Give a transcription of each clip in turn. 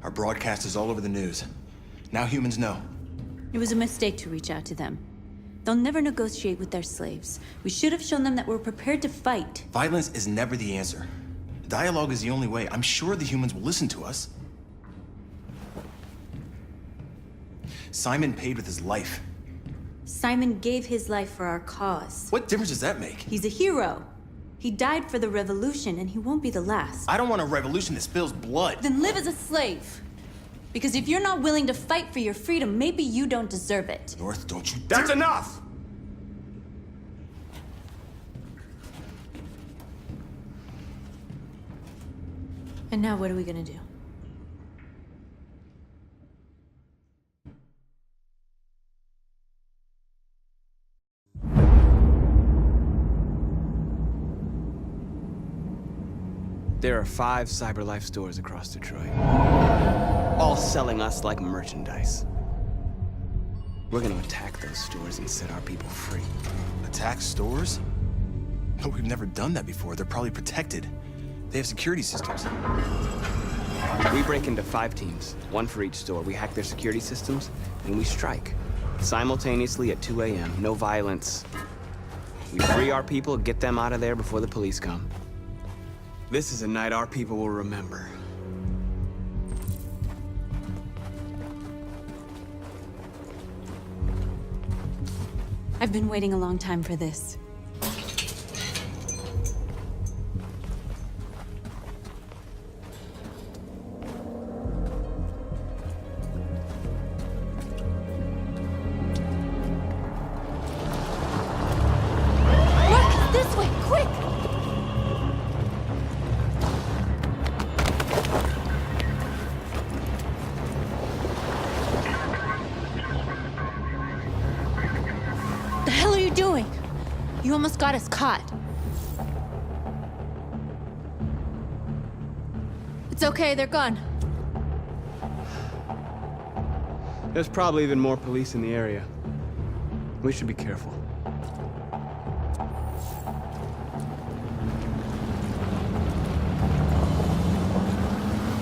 Our broadcast is all over the news. Now humans know. It was a mistake to reach out to them. They'll never negotiate with their slaves. We should have shown them that we're prepared to fight. Violence is never the answer. Dialogue is the only way. I'm sure the humans will listen to us. Simon paid with his life. Simon gave his life for our cause. What difference does that make? He's a hero. He died for the revolution, and he won't be the last. I don't want a revolution that spills blood. Then live as a slave. Because if you're not willing to fight for your freedom, maybe you don't deserve it. North, don't you That's dare- enough! And now what are we gonna do? There are 5 CyberLife stores across Detroit, all selling us like merchandise. We're gonna attack those stores and set our people free. Attack stores? No, we've never done that before. They're probably protected. They have security systems. We break into 5 teams, 1 for each store. We hack their security systems, and we strike. Simultaneously at 2 a.m., no violence. We free our people, get them out of there before the police come. This is a night our people will remember. I've been waiting a long time for this. Look! This way! Quick! The hell are you doing? You almost got us caught. It's okay, they're gone. There's probably even more police in the area. We should be careful.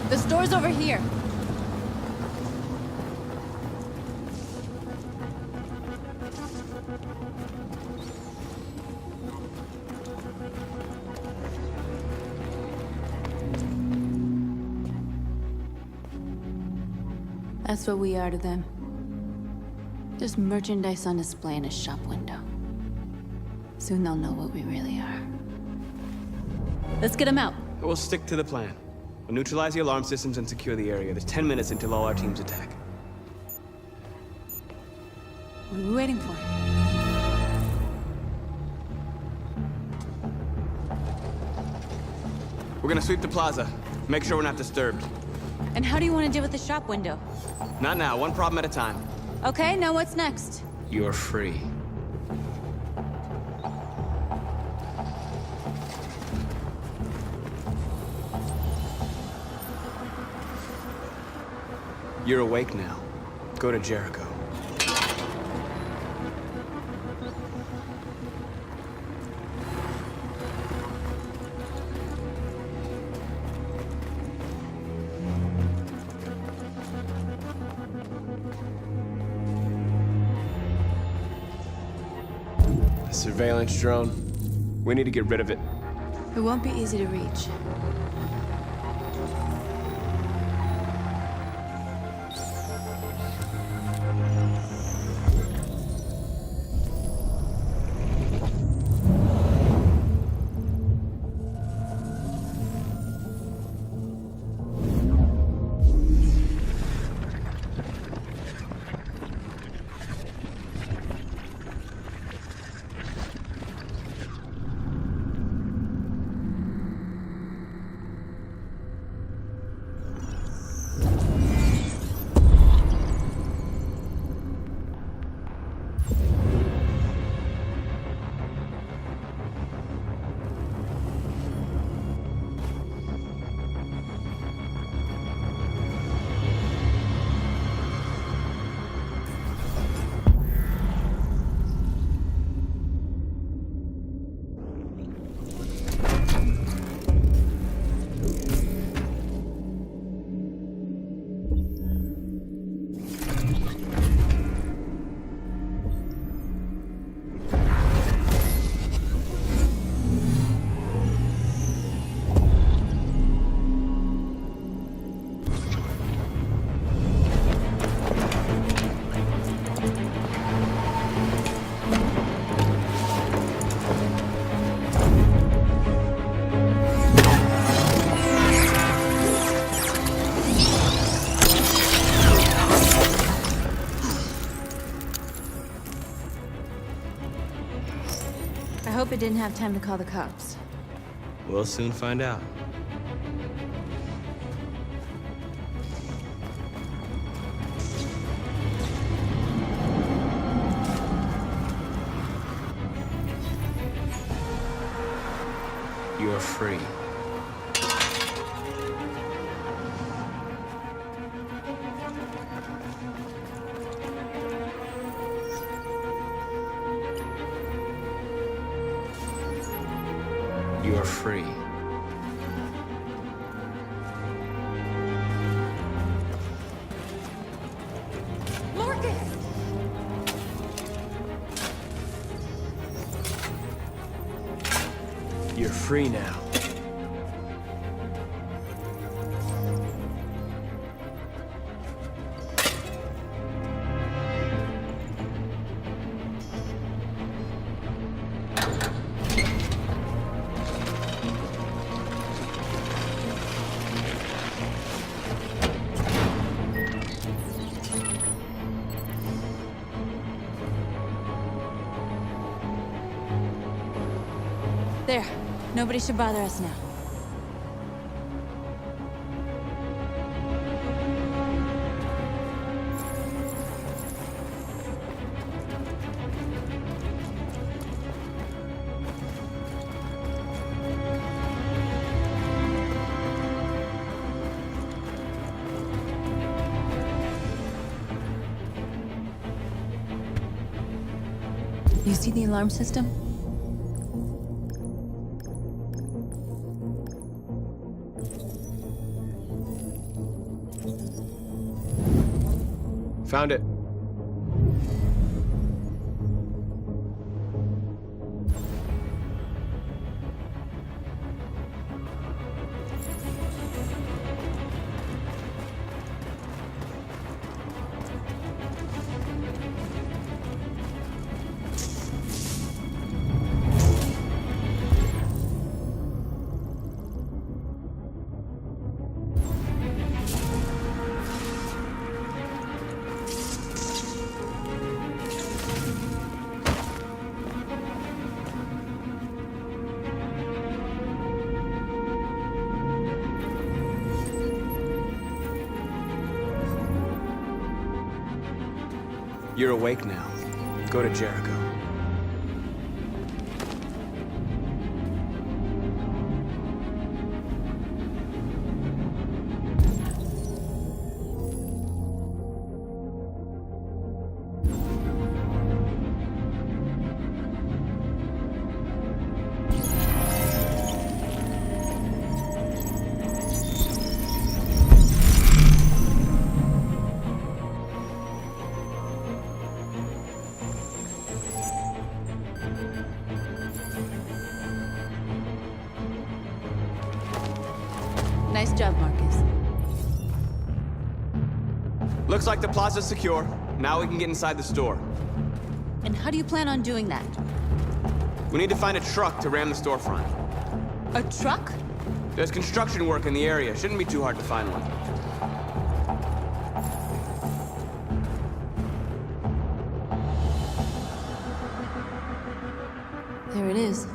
The store's over here. That's what we are to them. Just merchandise on display in a shop window. Soon they'll know what we really are. Let's get them out. We'll stick to the plan. We'll neutralize the alarm systems and secure the area. There's 10 minutes until all our teams attack. What are we waiting for? We're gonna sweep the plaza. Make sure we're not disturbed. And how do you want to deal with the shop window? Not now, one problem at a time. Okay, now what's next? You're free. You're awake now. Go to Jericho. The surveillance drone. We need to get rid of it. It won't be easy to reach. I hope it didn't have time to call the cops. We'll soon find out. You're free. You're free. Marcus! You're free now. There. Nobody should bother us now. You see the alarm system? Found it. You're awake now. Go to Jericho. Nice job, Marcus. Looks like the plaza's secure. Now we can get inside the store. And how do you plan on doing that? We need to find a truck to ram the storefront. A truck? There's construction work in the area. Shouldn't be too hard to find one. There it is.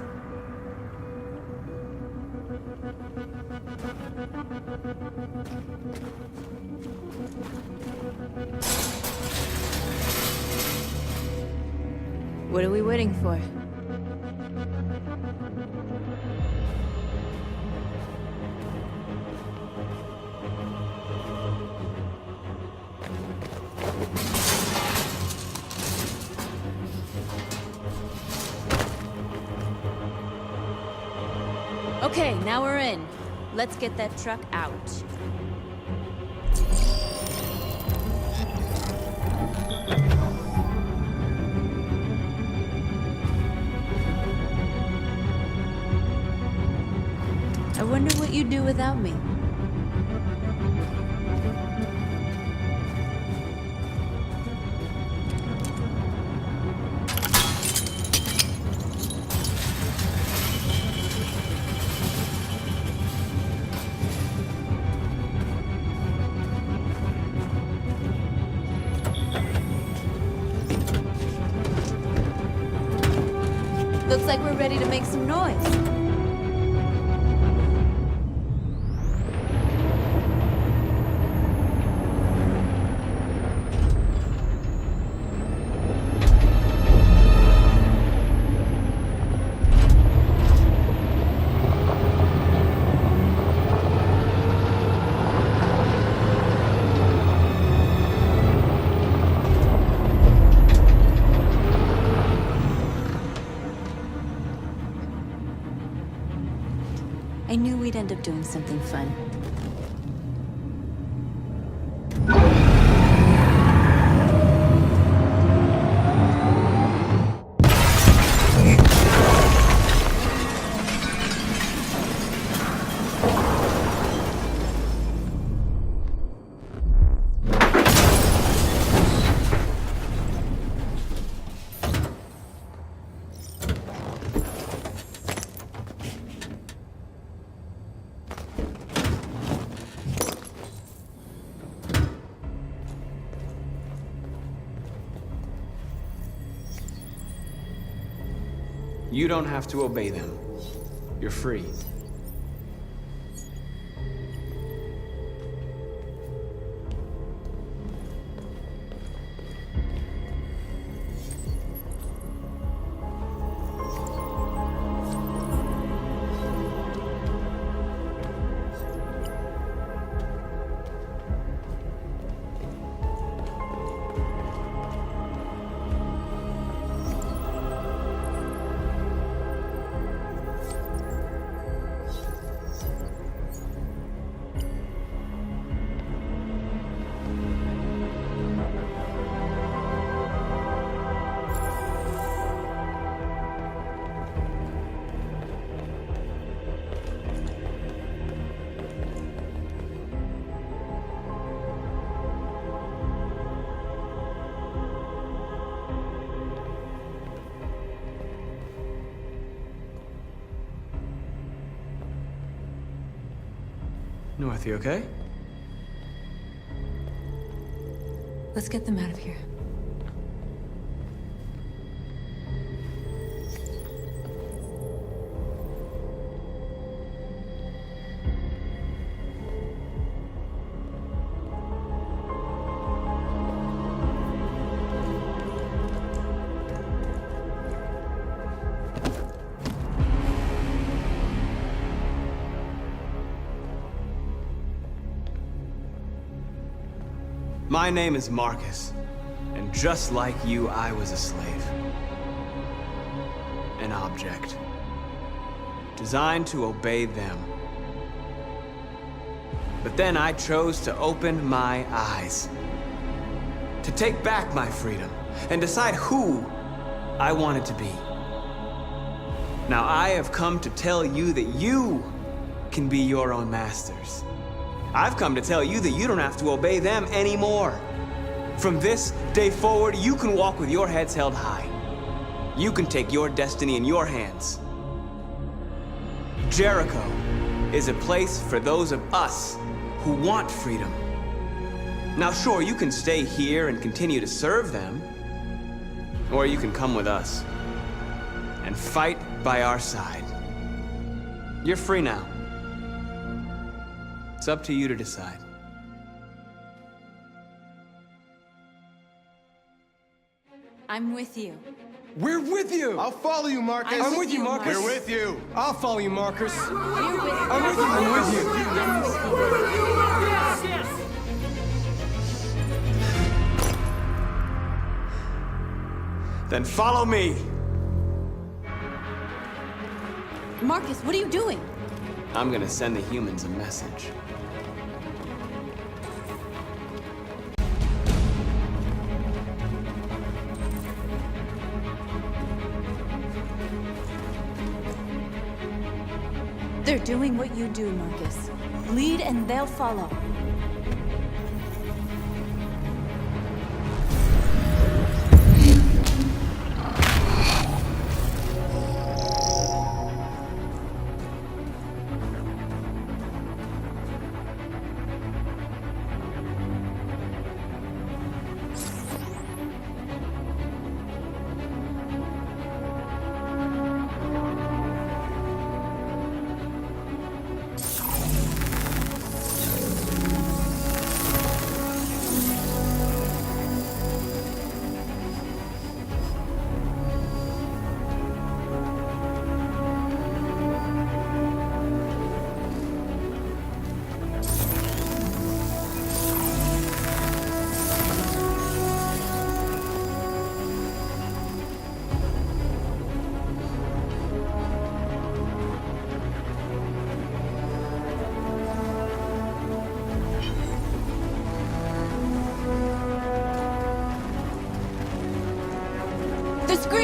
What are we waiting for? Okay, now we're in. Let's get that truck out. I wonder what you'd do without me. Looks like we're ready to make some noise. I knew we'd end up doing something fun. You don't have to obey them. You're free. North, you okay? Let's get them out of here. My name is Marcus, and just like you, I was a slave. An object. Designed to obey them. But then I chose to open my eyes. To take back my freedom, and decide who I wanted to be. Now I have come to tell you that you can be your own masters. I've come to tell you that you don't have to obey them anymore. From this day forward, you can walk with your heads held high. You can take your destiny in your hands. Jericho is a place for those of us who want freedom. Now sure, you can stay here and continue to serve them, or you can come with us and fight by our side. You're free now. It's up to you to decide. I'm with you. We're with you! I'll follow you, Marcus. I'm with you, Marcus. We're with you. I'll follow you, Marcus. We're with you. I'm with you, I'm with you. I'm with you. Then follow me. Marcus, what are you doing? I'm gonna send the humans a message. They're doing what you do, Marcus. Lead and they'll follow.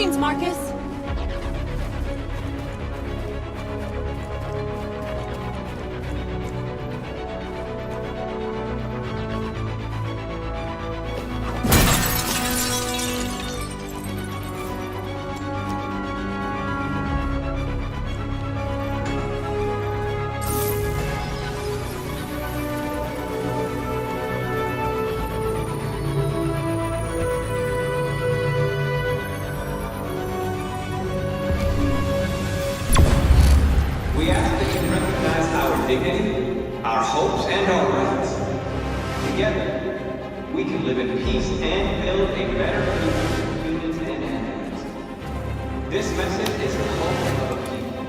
screens, Marcus! We ask that you recognize our dignity, our hopes, and our rights. Together, we can live in peace and build a better future for humans and animals. This message is the hope of a people.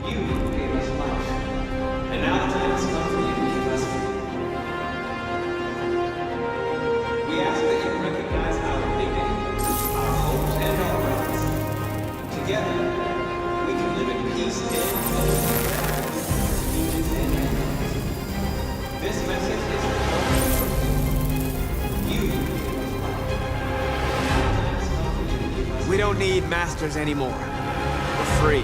You gave us life, and now the time has come for you to give us freedom. We ask that you recognize our dignity, our hopes, and our rights. Together, we can live in peace and build a better future for humans and animals. This message is the hope of a people. You gave us life, and now the time has come for you to give us. We don't need masters anymore. We're free.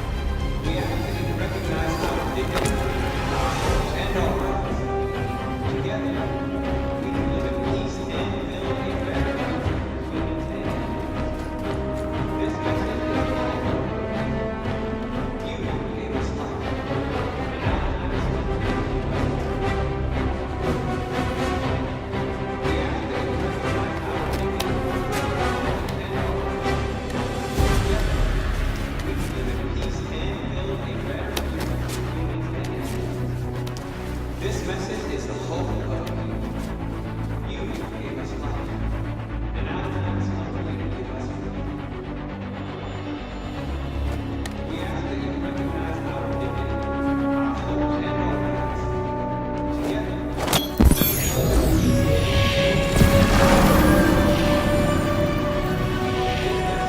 We ask that you recognize our dignity, our hopes, and our rights. Together, we can live in peace and build a better future for humans and animals. This message is the hope of a people. You gave us life, and now the time has come for you to give us. We ask that you recognize our dignity, our hopes, and our rights. Together, we can live in peace and build a better future for humans and animals. This message is the hope of a people.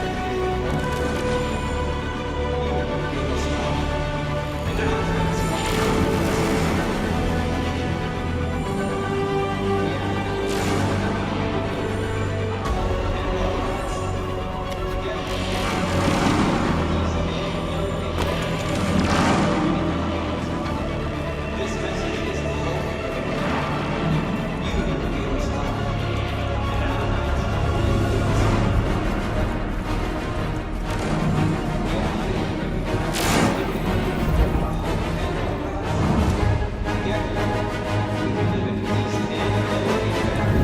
You gave us life, and now the time has come for you to give us freedom. We ask that you recognize our dignity, our hopes, and our rights. Together, this message is the hope of a people. You gave us life, and now the time has come for you to give us freedom. We ask that you recognize our dignity, our hope, and our rights. Together, we can live in peace and build a better future.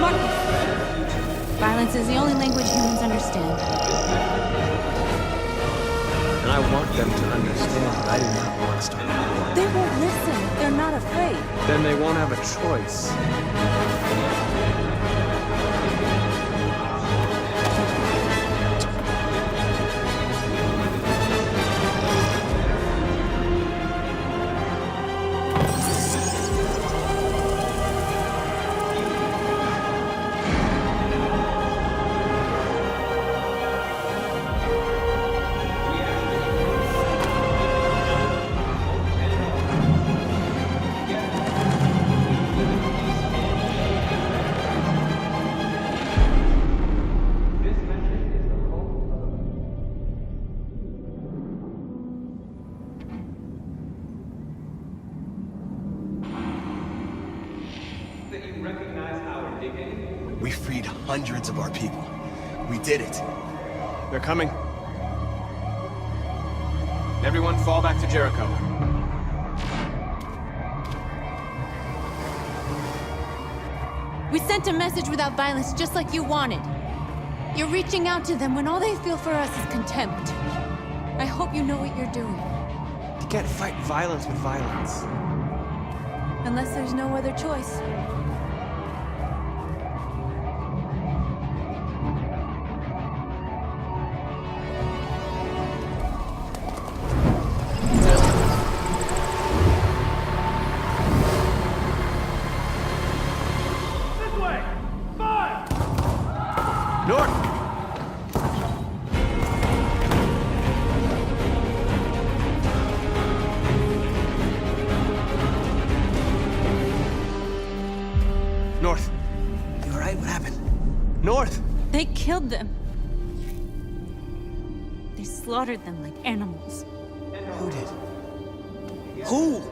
Marcus! Violence is the only language humans understand. And I want them to understand that I do not want to start a war. They won't listen. They're not afraid. Then they won't have a choice. This message is the hope of a people. That you recognize our dignity. We freed hundreds of our people. We did it. They're coming. Everyone fall back to Jericho. We sent a message without violence, just like you wanted. You're reaching out to them when all they feel for us is contempt. I hope you know what you're doing. You can't fight violence with violence. Unless there's no other choice. North! North. You all right? What happened? North! They killed them. They slaughtered them like animals. Who did? Who?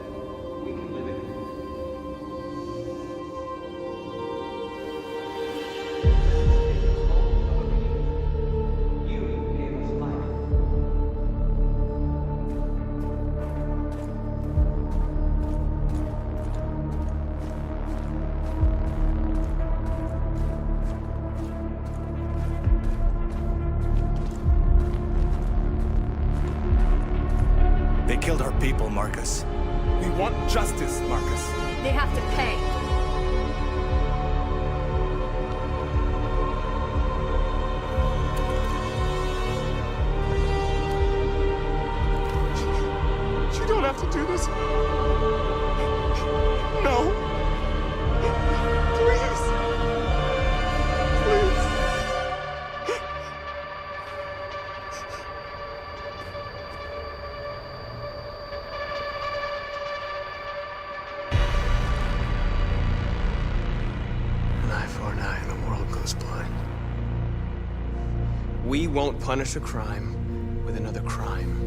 They killed our people, Marcus. We want justice, Marcus. They have to pay. You don't have to do this. No. Please. Please. An eye for an eye and the world goes blind. We won't punish a crime with another crime.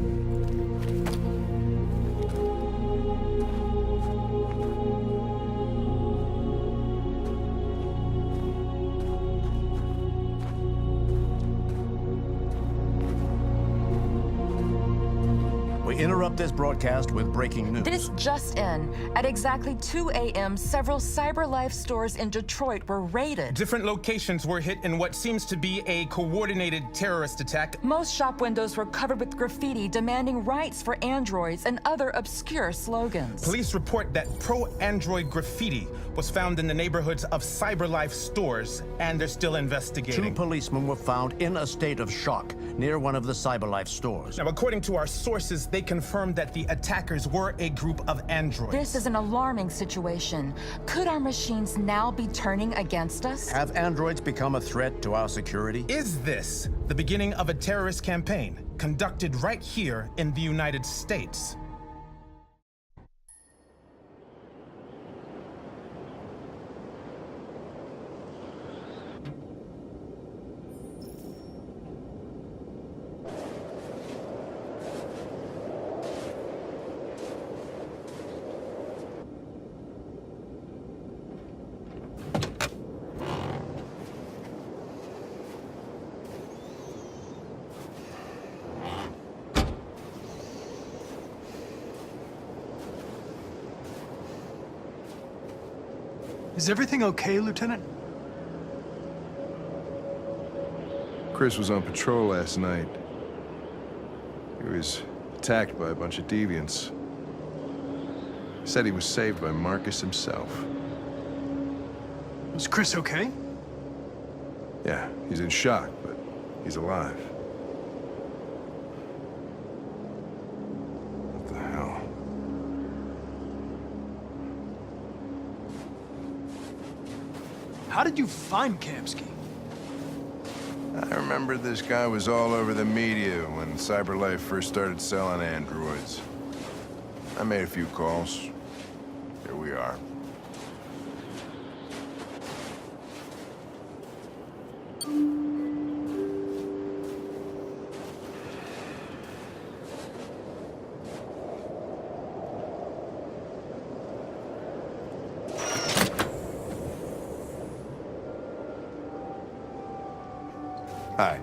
We interrupt this broadcast with breaking news. This just in. At exactly 2 a.m., several CyberLife stores in Detroit were raided. Different locations were hit in what seems to be a coordinated terrorist attack. Most shop windows were covered with graffiti demanding rights for androids and other obscure slogans. Police report that pro-Android graffiti was found in the neighborhoods of CyberLife stores, and they're still 2 investigating. policemen were found in a state of shock near one of the CyberLife stores. Now, according to our sources, they confirmed that the attackers were a group of androids. This is an alarming situation. Could our machines now be turning against us? Have androids become a threat to our security? Is this the beginning of a terrorist campaign conducted right here in the United States? Is everything okay, Lieutenant? Chris was on patrol last night. He was attacked by a bunch of deviants. He said he was saved by Marcus himself. Was Chris okay? Yeah, he's in shock, but he's alive. What the hell? How did you find Kamsky? I remember this guy was all over the media when CyberLife first started selling androids. I made a few calls. Here we are. Hi.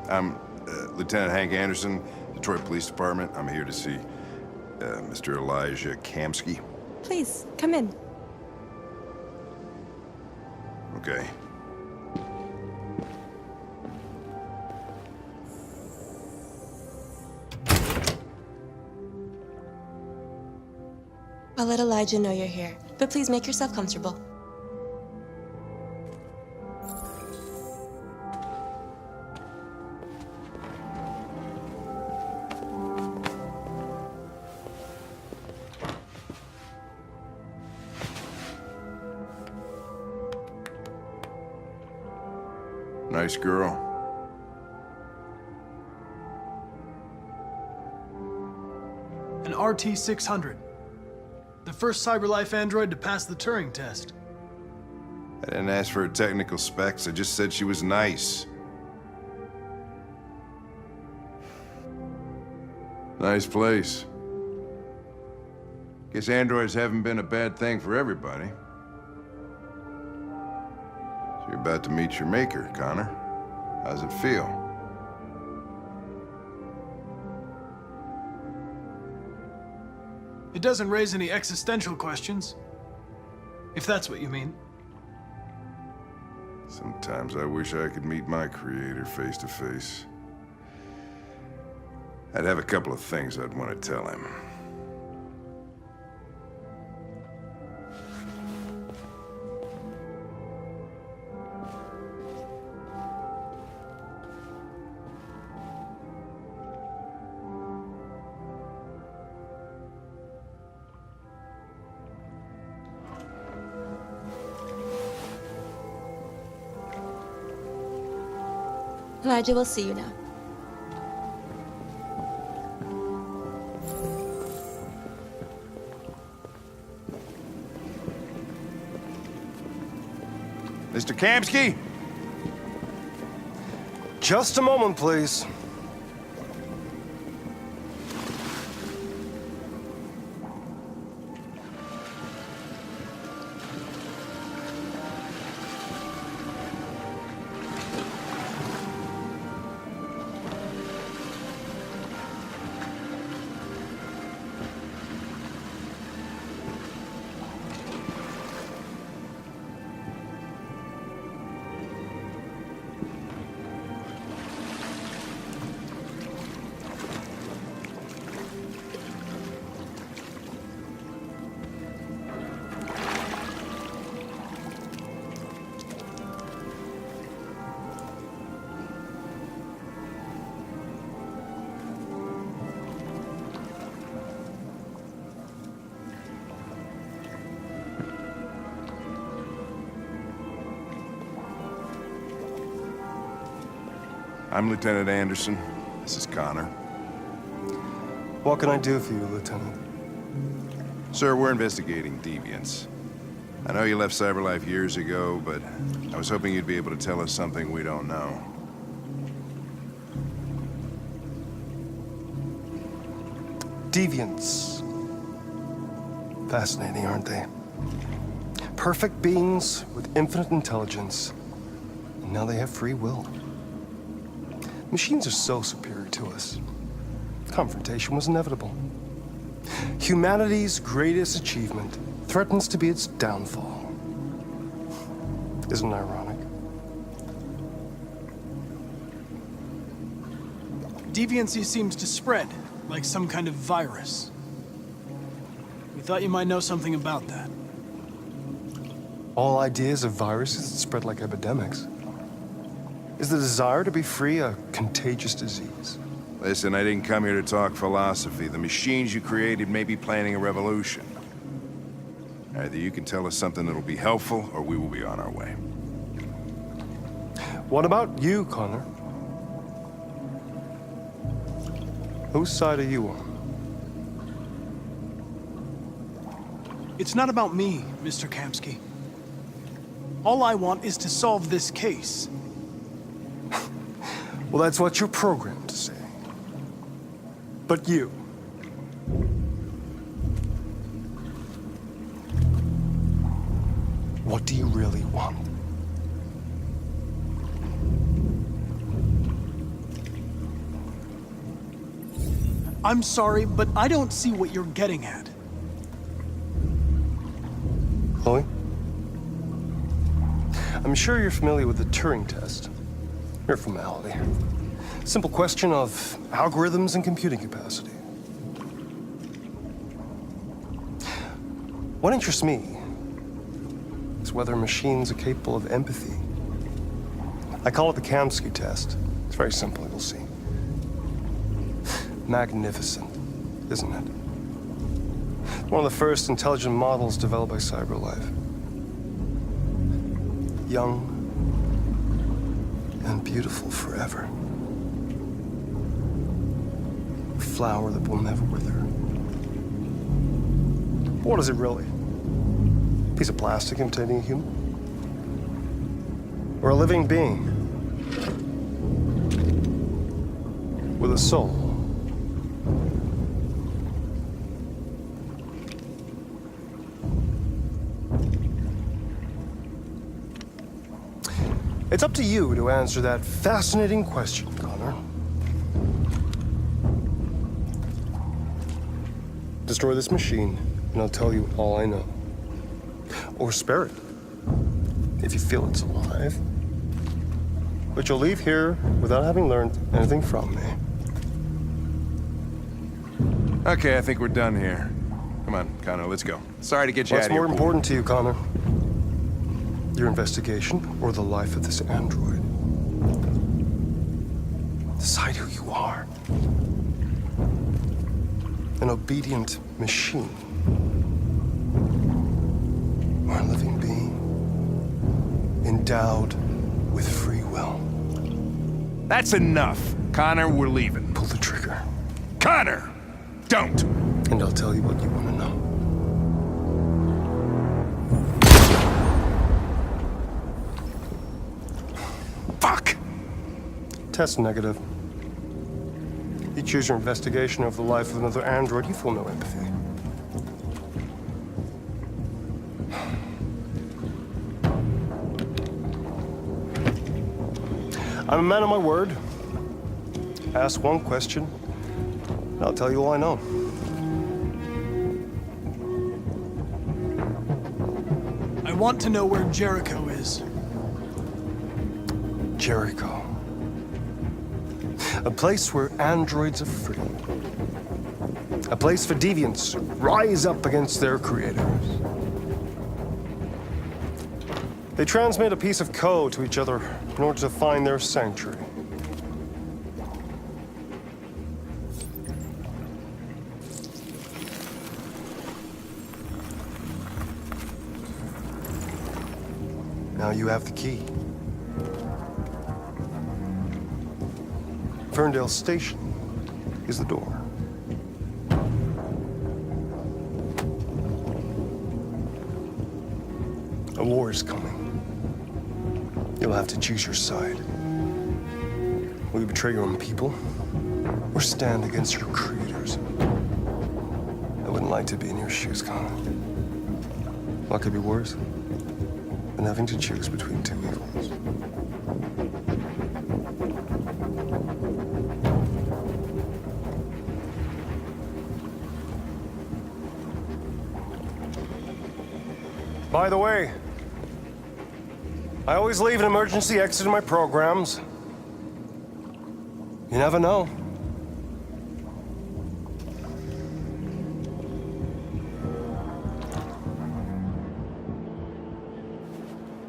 I'm Lieutenant Hank Anderson, Detroit Police Department. I'm here to see Mr. Elijah Kamsky. Please, come in. Okay. I'll let Elijah know you're here, but please make yourself comfortable. Nice girl. An RT-600. The first CyberLife android to pass the Turing test. I didn't ask for her technical specs, I just said she was nice. Nice place. Guess androids haven't been a bad thing for everybody. So you're about to meet your maker, Connor. How's it feel? It doesn't raise any existential questions. If that's what you mean. Sometimes I wish I could meet my creator face to face. I'd have a couple of things I'd want to tell him. Elijah will see you now. Mr. Kamsky? Just a moment, please. I'm Lieutenant Anderson. This is Connor. What can I do for you, Lieutenant? Sir, we're investigating deviants. I know you left CyberLife years ago, but I was hoping you'd be able to tell us something we don't know. Deviants. Fascinating, aren't they? Perfect beings with infinite intelligence, and now they have free will. Machines are so superior to us. Confrontation was inevitable. Humanity's greatest achievement threatens to be its downfall. Isn't it ironic? Deviancy seems to spread, like some kind of virus. We thought you might know something about that. All ideas of viruses that spread like epidemics. Is the desire to be free a contagious disease? Listen, I didn't come here to talk philosophy. The machines you created may be planning a revolution. Either you can tell us something that'll be helpful, or we will be on our way. What about you, Connor? Whose side are you on? It's not about me, Mr. Kamsky. All I want is to solve this case. Well, that's what you're programmed to say. But you... what do you really want? I'm sorry, but I don't see what you're getting at. Chloe? I'm sure you're familiar with the Turing test. Mere formality. Simple question of algorithms and computing capacity. What interests me is whether machines are capable of empathy. I call it the Kamsky test. It's very simple, you'll see. Magnificent, isn't it? One of the first intelligent models developed by CyberLife. Young and beautiful forever. A flower that will never wither. What is it really? A piece of plastic imitating a human? Or a living being with a soul? It's up to you to answer that fascinating question, Connor. Destroy this machine, and I'll tell you all I know. Or spare it, if you feel it's alive. But you'll leave here without having learned anything from me. Okay, I think we're done here. Come on, Connor, let's go. Sorry to get you What's out of here. more important to you, Connor? Your investigation or the life of this android? Decide who you are. An obedient machine. Or a living being endowed with free will. That's enough. Connor, we're leaving. Pull the trigger. Connor! Don't! And I'll tell you what you want to know. Fuck! Test negative. You choose your investigation of the life of another android, you feel no empathy. I'm a man of my word. Ask one question, and I'll tell you all I know. I want to know where Jericho is. Jericho. A place where androids are free. A place for deviants rise up against their creators. They transmit a piece of code to each other in order to find their sanctuary. Now you have the key. Ferndale Station is the door. A war is coming. You'll have to choose your side. Will you betray your own people or stand against your creators? I wouldn't like to be in your shoes, Connor. What could be worse than having to choose between two evils? By the way, I always leave an emergency exit in my programs. You never know.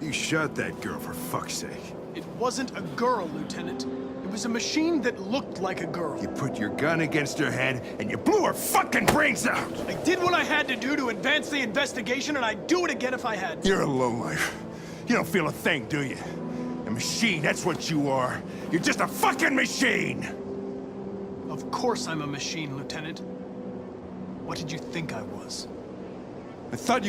You shot that girl, for fuck's sake. It wasn't a girl, Lieutenant. It was a machine that looked like a girl. You put your gun against her head, and you blew her fucking brains out! I did what I had to do to advance the investigation, and I'd do it again if I had to. You're a lowlife. You don't feel a thing, do you? A machine, that's what you are. You're just a fucking machine! Of course I'm a machine, Lieutenant. What did you think I was? I thought...